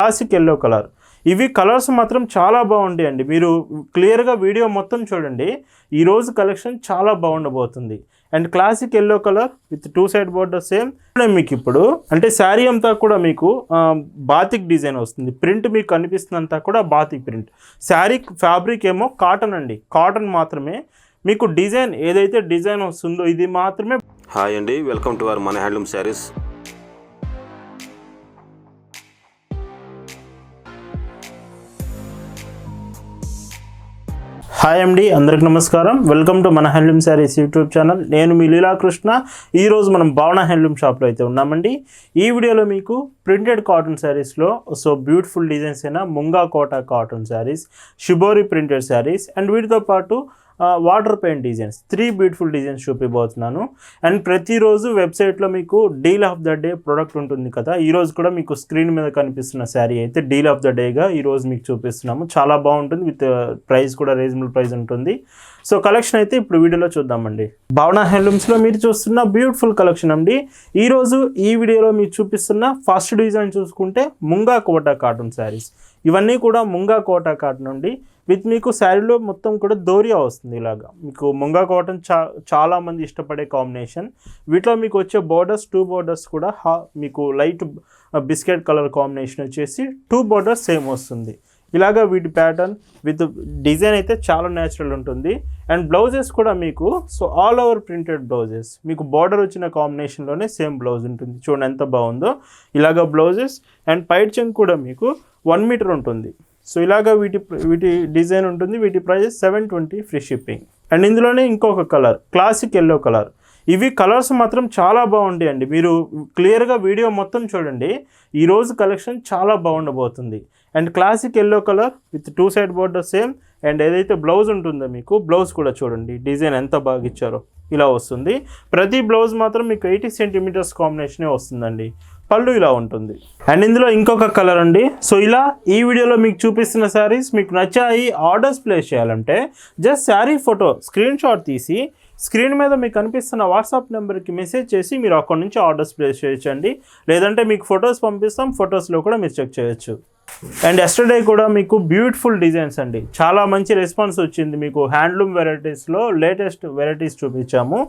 Classic yellow colour. ఇవి colours మాత్రం చాలా బాగుంటాయండి. మీరు క్లియర్గా వీడియో మొత్తం చూడండి. ఈరోజు కలెక్షన్ చాలా బాగుండబోతుంది. And classic yellow colour with 2 side border same. మీకు ఇప్పుడు అంటే శారీ అంతా కూడా మీకు బాతిక్ డిజైన్ వస్తుంది. ప్రింట్ మీకు కనిపిస్తుందంతా కూడా బాతిక్ ప్రింట్. శారీ ఫ్యాబ్రిక్ ఏమో కాటన్ అండి, కాటన్ మాత్రమే. మీకు డిజైన్ ఏదైతే డిజైన్ వస్తుందో ఇది మాత్రమే. హాయ్ అండి, వెల్కమ్ టు అవర్ మన హ్యాండ్లూమ్ శారీస్. హాయ్ అండి, అందరికి నమస్కారం. వెల్కమ్ టు మన హ్యాండ్లూమ్ శారీస్ యూట్యూబ్ ఛానల్. నేను మీ లీలాకృష్ణ. ఈరోజు మనం భావన హ్యాండ్లూమ్ షాప్లో అయితే ఉన్నామండి. ఈ వీడియోలో మీకు ప్రింటెడ్ కాటన్ శారీస్లో బ్యూటిఫుల్ డిజైన్స్ అయిన Munga Kota cotton sarees, shibori printed sarees and వీటితో పాటు water paint designs 3 beautiful designs చూపిపోతున్నాను. అండ్ ప్రతిరోజు వెబ్సైట్లో మీకు deal of the day product ఉంటుంది కదా. ఈరోజు కూడా మీకు స్క్రీన్ మీద కనిపిస్తున్న శారీ అయితే డీల్ ఆఫ్ ద డేగా ఈరోజు మీకు చూపిస్తున్నాము. చాలా బాగుంటుంది, విత్ ప్రైస్ కూడా రీజనబుల్ ప్రైస్ ఉంటుంది. సో కలెక్షన్ అయితే ఇప్పుడు వీడియోలో చూద్దామండి. భావన హ్యాండ్లూమ్స్లో మీరు చూస్తున్న బ్యూటిఫుల్ కలెక్షన్ అండి. ఈరోజు ఈ వీడియోలో మీకు చూపిస్తున్న ఫస్ట్ డిజైన్ చూసుకుంటే ముంగా కోటా కాటన్ శారీస్. ఇవన్నీ కూడా ముంగా కోటా కాటన్ అండి. విత్ మీకు శారీలో మొత్తం కూడా దోరియా వస్తుంది. ఇలాగా మీకు ముంగా కాటన్ చాలామంది ఇష్టపడే కాంబినేషన్. వీటిలో మీకు వచ్చే బోర్డర్స్ 2 బోర్డర్స్ కూడా మీకు లైట్ బిస్కెట్ కలర్ కాంబినేషన్ వచ్చేసి 2 బోర్డర్స్ సేమ్ వస్తుంది. ఇలాగా వీటి ప్యాటర్న్ విత్ డిజైన్ అయితే చాలా న్యాచురల్ ఉంటుంది. అండ్ బ్లౌజెస్ కూడా మీకు ఆల్ ఓవర్ ప్రింటెడ్ బ్లౌజెస్. మీకు బార్డర్ వచ్చిన కాంబినేషన్లోనే సేమ్ బ్లౌజ్ ఉంటుంది. చూడండి ఎంత బాగుందో. ఇలాగా బ్లౌజెస్ అండ్ పైట్ చెంగ్ కూడా మీకు 1 మీటర్ ఉంటుంది. సో ఇలాగా వీటి డిజైన్ ఉంటుంది. వీటి ప్రైస్ 720 ఫ్రీ షిప్పింగ్. అండ్ ఇందులోనే ఇంకొక కలర్ క్లాసిక్ ఎల్లో కలర్. ఇవి కలర్స్ మాత్రం చాలా బాగుంటాయండి. మీరు క్లియర్గా వీడియో మొత్తం చూడండి. ఈరోజు కలెక్షన్ చాలా బాగుండబోతుంది. And classic yellow colour with 2 side border same. And ఏదైతే బ్లౌజ్ ఉంటుందో మీకు బ్లౌజ్ కూడా చూడండి, డిజైన్ ఎంత బాగా ఇచ్చారో. ఇలా వస్తుంది. ప్రతి బ్లౌజ్ మాత్రం మీకు 80 సెంటీమీటర్స్ కాంబినేషనే వస్తుందండి. పళ్ళు ఇలా ఉంటుంది. అండ్ ఇందులో ఇంకొక కలర్ అండి. సో ఇలా ఈ వీడియోలో మీకు చూపిస్తున్న శారీస్ మీకు నచ్చాయి, ఆర్డర్స్ ప్లేస్ చేయాలంటే just sari photo screen shot తీసి స్క్రీన్ మీద మీకు కనిపిస్తున్న వాట్సాప్ నెంబర్కి మెసేజ్ చేసి మీరు అక్కడి నుంచి ఆర్డర్స్ ప్లేస్ చేయొచ్చండి. లేదంటే మీకు ఫొటోస్ పంపిస్తాం, ఫొటోస్లో కూడా మీరు చెక్ చేయొచ్చు. అండ్ ఎస్టర్డే కూడా మీకు బ్యూటిఫుల్ డిజైన్స్ అండి. చాలా మంచి రెస్పాన్స్ వచ్చింది. మీకు హ్యాండ్లూమ్ వెరైటీస్లో లేటెస్ట్ వెరైటీస్ చూపించాము.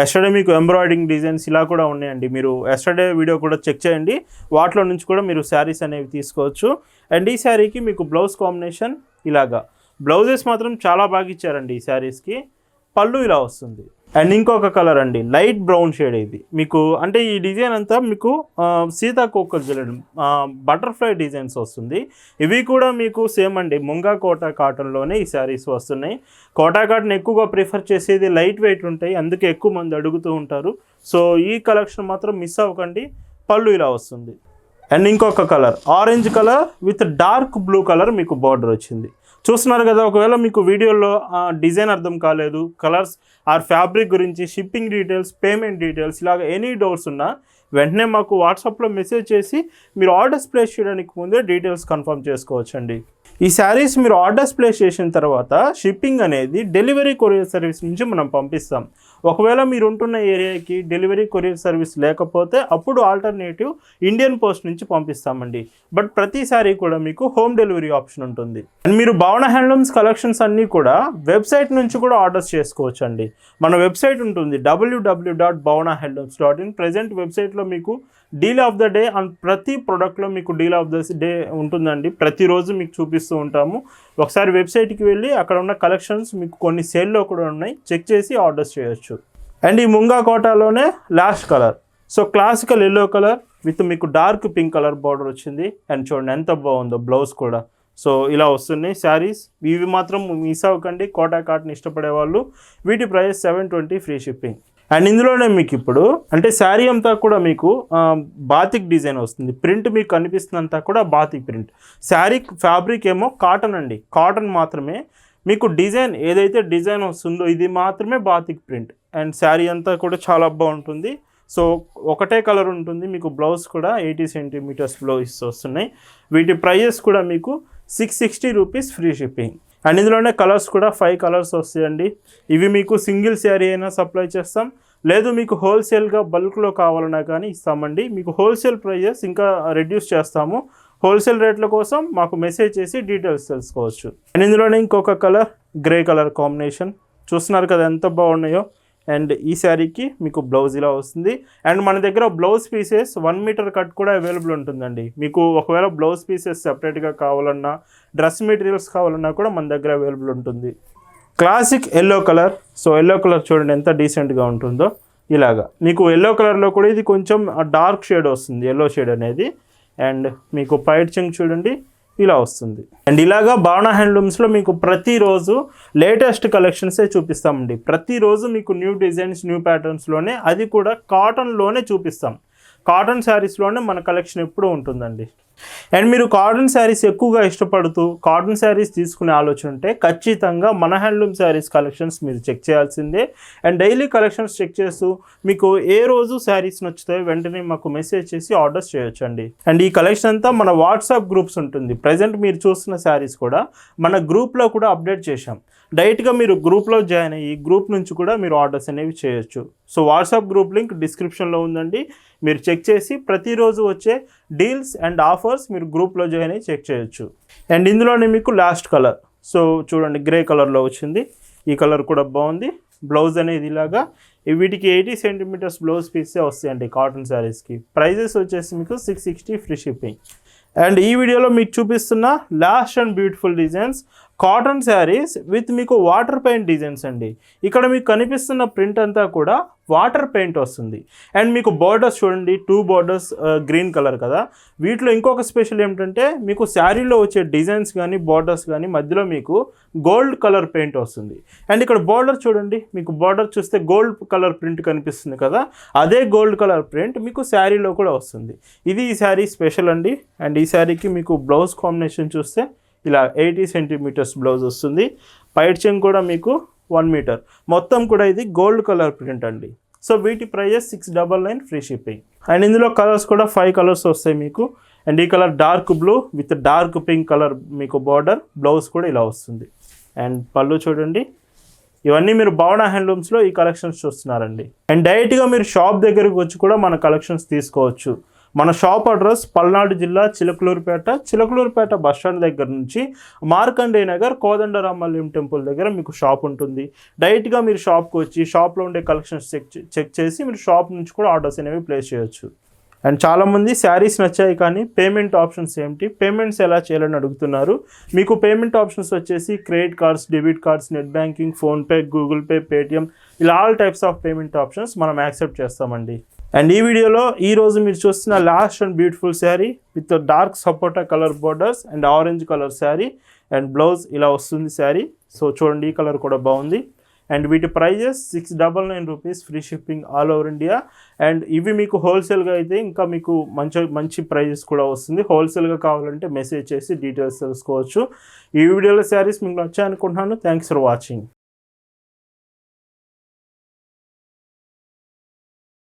ఎస్టర్డే మీకు ఎంబ్రాయిడింగ్ డిజైన్స్ ఇలా కూడా ఉన్నాయండి. మీరు ఎస్టర్డే వీడియో కూడా చెక్ చేయండి. వాటిలో నుంచి కూడా మీరు శారీస్ అనేవి తీసుకోవచ్చు. అండ్ ఈ శారీకి మీకు బ్లౌజ్ కాంబినేషన్ ఇలాగా. బ్లౌజెస్ మాత్రం చాలా బాగా ఇచ్చారండి ఈ శారీస్కి. పళ్ళు ఇలా వస్తుంది. అండ్ ఇంకొక కలర్ అండి, లైట్ బ్రౌన్ షేడ్. ఇది మీకు అంటే ఈ డిజైన్ అంతా మీకు సీతాకోకల్ జల్లెడ బటర్ఫ్లై డిజైన్స్ వస్తుంది. ఇవి కూడా మీకు సేమ్ అండి, ముంగా కోటా కాటన్లోనే ఈ శారీస్ వస్తున్నాయి. కోటా కాటన్ ఎక్కువగా ప్రిఫర్ చేసేది లైట్ వెయిట్ ఉంటాయి, అందుకే ఎక్కువ మంది అడుగుతూ ఉంటారు. సో ఈ కలెక్షన్ మాత్రం మిస్ అవ్వకండి. పళ్ళు ఇలా వస్తుంది. అండ్ ఇంకొక colour orange colour with dark blue colour మీకు బార్డర్ వచ్చింది. చూస్తున్నారు కదా. ఒకవేళ మీకు వీడియోలో డిజైన్ అర్థం కాలేదు, కలర్స్ ఆర్ ఫ్యాబ్రిక్ గురించి, షిప్పింగ్ డీటెయిల్స్, పేమెంట్ డీటెయిల్స్ ఇలాగ ఎనీ డౌట్స్ ఉన్నా వెంటనే మాకు వాట్సాప్లో మెసేజ్ చేసి మీరు ఆర్డర్స్ ప్లేస్ చేయడానికి ముందే డీటెయిల్స్ కన్ఫర్మ్ చేసుకోవచ్చండి. ఈ శారీస్ మీరు ఆర్డర్స్ ప్లేస్ చేసిన తర్వాత షిప్పింగ్ అనేది డెలివరీ కొరియర్ సర్వీస్ నుంచి మనం పంపిస్తాం. ఒకవేళ మీరు ఉంటున్న ఏరియాకి డెలివరీ కొరియర్ సర్వీస్ లేకపోతే అప్పుడు ఆల్టర్నేటివ్ ఇండియన్ పోస్ట్ నుంచి పంపిస్తామండి. బట్ ప్రతి శారీ కూడా మీకు హోమ్ డెలివరీ ఆప్షన్ ఉంటుంది. అండ్ మీరు భావన హ్యాండ్లూమ్స్ కలెక్షన్స్ అన్నీ కూడా వెబ్సైట్ నుంచి కూడా ఆర్డర్స్ చేసుకోవచ్చు అండి. మన వెబ్సైట్ ఉంటుంది www.bhavanahandlooms.in. ప్రజెంట్ వెబ్సైట్లో మీకు deal of the day and ప్రతి ప్రోడక్ట్లో మీకు డీల్ ఆఫ్ ద డే ఉంటుందండి. ప్రతిరోజు మీకు చూపిస్తూ ఉంటాము. ఒకసారి వెబ్సైట్కి వెళ్ళి అక్కడ ఉన్న కలెక్షన్స్ మీకు కొన్ని సేల్లో కూడా ఉన్నాయి, చెక్ చేసి ఆర్డర్స్ చేయొచ్చు. అండ్ ఈ ముంగా కోటాలోనే last colour. So classical yellow colour with మీకు డార్క్ పింక్ కలర్ బార్డర్ వచ్చింది. అండ్ చూడండి ఎంత బాగుందో బ్లౌజ్ కూడా. సో ఇలా వస్తున్నాయి శారీస్. ఇవి మాత్రం మిస్ అవ్వకండి. కోటా కాటన్ ఇష్టపడే వాళ్ళు. వీటి ప్రైస్ 720 ఫ్రీ షిప్పింగ్. అండ్ ఇందులోనే మీకు ఇప్పుడు అంటే శారీ అంతా కూడా మీకు బాతిక్ డిజైన్ వస్తుంది. ప్రింట్ మీకు కనిపిస్తున్నంతా కూడా బాతిక్ ప్రింట్. శారీ ఫ్యాబ్రిక్ ఏమో కాటన్ అండి, కాటన్ మాత్రమే. మీకు డిజైన్ ఏదైతే డిజైన్ వస్తుందో ఇది మాత్రమే బాతిక్ ప్రింట్. అండ్ శారీ అంతా కూడా చాలా బాగుంటుంది. సో ఒకటే కలర్ ఉంటుంది. మీకు బ్లౌజ్ కూడా 80 సెంటీమీటర్స్ బ్లౌజ్ వస్తున్నాయి. వీటి ప్రైజెస్ కూడా మీకు 660 రూపీస్ ఫ్రీ షిప్పింగ్. అండ్ ఇందులోనే కలర్స్ కూడా 5 కలర్స్ వస్తాయండి. ఇవి మీకు సింగిల్ శారీ అయినా సప్లై చేస్తాం, లేదు మీకు హోల్సేల్గా బల్క్లో కావాలన్నా కానీ ఇస్తామండి. మీకు హోల్సేల్ ప్రైజెస్ ఇంకా రెడ్యూస్ చేస్తాము. హోల్సేల్ రేట్ల కోసం మాకు మెసేజ్ చేసి డీటెయిల్స్ తెలుసుకోవచ్చు. అండ్ ఇందులోనే ఇంకొక కలర్ గ్రే కలర్ కాంబినేషన్ చూస్తున్నారు కదా ఎంత బాగున్నాయో. అండ్ ఈ శారీకి మీకు బ్లౌజ్ ఇలా వస్తుంది. అండ్ మన దగ్గర బ్లౌజ్ పీసెస్ 1 మీటర్ కట్ కూడా అవైలబుల్ ఉంటుందండి. మీకు ఒకవేళ బ్లౌజ్ పీసెస్ సెపరేట్గా కావాలన్నా, డ్రెస్ మెటీరియల్స్ కావాలన్నా కూడా మన దగ్గర అవైలబుల్ ఉంటుంది. Classic yellow colour. So yellow colour చూడండి ఎంత డీసెంట్గా ఉంటుందో. ఇలాగా మీకు ఎల్లో కలర్లో కూడా ఇది కొంచెం డార్క్ షేడ్ వస్తుంది, ఎల్లో షేడ్ అనేది. అండ్ మీకు పైట్ చెంగ్ చూడండి ఇలా వస్తుంది. అండ్ ఇలాగా భావన హ్యాండ్లూమ్స్లో మీకు ప్రతిరోజు లేటెస్ట్ కలెక్షన్సే చూపిస్తామండి. ప్రతిరోజు మీకు న్యూ డిజైన్స్, న్యూ ప్యాటర్న్స్లోనే, అది కూడా కాటన్లోనే చూపిస్తాం. కాటన్ శారీస్లోనే మన కలెక్షన్ ఎప్పుడూ ఉంటుందండి. అండ్ మీరు కాటన్ శారీస్ ఎక్కువగా ఇష్టపడుతూ కాటన్ శారీస్ తీసుకునే ఆలోచన ఉంటే ఖచ్చితంగా మన హ్యాండ్లూమ్ శారీస్ కలెక్షన్స్ మీరు చెక్ చేయాల్సిందే. అండ్ డైలీ కలెక్షన్స్ చెక్ చేస్తూ మీకు ఏ రోజు శారీస్ నచ్చుతాయో వెంటనే మాకు మెసేజ్ చేసి ఆర్డర్స్ చేయొచ్చు అండి. అండ్ ఈ కలెక్షన్ అంతా మన వాట్సాప్ గ్రూప్స్ ఉంటుంది. ప్రజెంట్ మీరు చూస్తున్న శారీస్ కూడా మన గ్రూప్లో కూడా అప్డేట్ చేశాం. డైరెక్ట్గా మీరు గ్రూప్లో జాయిన్ అయ్యి గ్రూప్ నుంచి కూడా మీరు ఆర్డర్స్ అనేవి చేయొచ్చు. సో వాట్సాప్ గ్రూప్ లింక్ డిస్క్రిప్షన్లో ఉందండి. మీరు చెక్ చేసి ప్రతిరోజు వచ్చే డీల్స్ అండ్ ఆఫర్స్ మీరు గ్రూప్లో జాయిన్ అయ్యి చెక్ చేయొచ్చు. అండ్ ఇందులోనే మీకు లాస్ట్ కలర్, సో చూడండి గ్రే కలర్లో వచ్చింది. ఈ కలర్ కూడా బాగుంది. బ్లౌజ్ అనేది ఇలాగా వీటికి 80 సెంటీమీటర్స్ బ్లౌజ్ పీసే వస్తాయండి కాటన్ శారీస్కి. ప్రైజెస్ వచ్చేసి మీకు 660 ఫ్రీ షిప్పింగ్. అండ్ ఈ వీడియోలో మీకు చూపిస్తున్న last and beautiful designs cotton saris with మీకు వాటర్ పెయింట్ డిజైన్స్ అండి. ఇక్కడ మీకు కనిపిస్తున్న ప్రింట్ అంతా కూడా వాటర్ పెయింట్ వస్తుంది. అండ్ మీకు బోర్డర్స్ చూడండి, 2 బోర్డర్స్ గ్రీన్ కలర్ కదా. వీటిలో ఇంకొక స్పెషల్ ఏమిటంటే మీకు శారీలో వచ్చే డిజైన్స్ కానీ బోర్డర్స్ కానీ మధ్యలో మీకు గోల్డ్ కలర్ పెయింట్ వస్తుంది. అండ్ ఇక్కడ బోర్డర్ చూడండి, మీకు బోర్డర్ చూస్తే గోల్డ్ కలర్ ప్రింట్ కనిపిస్తుంది కదా, అదే గోల్డ్ కలర్ ప్రింట్ మీకు శారీలో కూడా వస్తుంది. ఇది ఈ శారీ స్పెషల్ అండి. అండ్ ఈ శారీకి మీకు బ్లౌజ్ కాంబినేషన్ చూస్తే ఇలా 80 సెంటీమీటర్స్ బ్లౌజ్ వస్తుంది. పైట్ చెంగ్ కూడా మీకు 1 మీటర్. మొత్తం కూడా ఇది గోల్డ్ కలర్ ప్రింట్ అండి. సో వీటి ప్రైజెస్ 699 ఫ్రీ షిప్పింగ్. అండ్ ఇందులో కలర్స్ కూడా 5 కలర్స్ వస్తాయి మీకు. అండ్ ఈ colour dark blue with dark pink colour మీకు బార్డర్, బ్లౌజ్ కూడా ఇలా వస్తుంది. అండ్ పళ్ళు చూడండి. ఇవన్నీ మీరు భావన హ్యాండ్లూమ్స్లో ఈ కలెక్షన్స్ చూస్తున్నారండి. అండ్ డైరెక్ట్గా మీరు షాప్ దగ్గరకు వచ్చి కూడా మన కలెక్షన్స్ తీసుకోవచ్చు. మన షాప్ అడ్రస్ పల్నాడు జిల్లా చిలకలూరుపేట బస్టాండ్ దగ్గర నుంచి మార్కండే నగర్ కోదండరామల్యం టెంపుల్ దగ్గర మీకు షాప్ ఉంటుంది. డైరెక్ట్గా మీరు షాప్కి వచ్చి షాప్లో ఉండే కలెక్షన్స్ చెక్ చేసి మీరు షాప్ నుంచి కూడా ఆర్డర్స్ అనేవి ప్లేస్ చేయొచ్చు. అండ్ చాలామంది శారీస్ నచ్చాయి కానీ పేమెంట్ ఆప్షన్స్ ఏమిటి, పేమెంట్స్ ఎలా చేయాలని అడుగుతున్నారు. మీకు పేమెంట్ ఆప్షన్స్ వచ్చేసి credit cards, debit cards, net banking, PhonePe, Google Pay, Paytm, ఇలా all types of payment options మనం యాక్సెప్ట్ చేస్తామండి. అండ్ ఈ వీడియోలో ఈరోజు మీరు చూస్తున్న last and beautiful sari with dark sapota colour borders and orange colour sari and blouse ఇలా వస్తుంది శారీ. సో చూడండి ఈ కలర్ కూడా బాగుంది. అండ్ వీటి prices 699 rupees free shipping all over India. And ఇవి మీకు హోల్సేల్గా అయితే ఇంకా మీకు మంచి ప్రైజెస్ కూడా వస్తుంది. హోల్సేల్గా కావాలంటే మెసేజ్ చేసి డీటెయిల్స్ తెలుసుకోవచ్చు. ఈ వీడియోలో శారీస్ మీకు నచ్చాయనుకుంటున్నాను. Thanks for watching.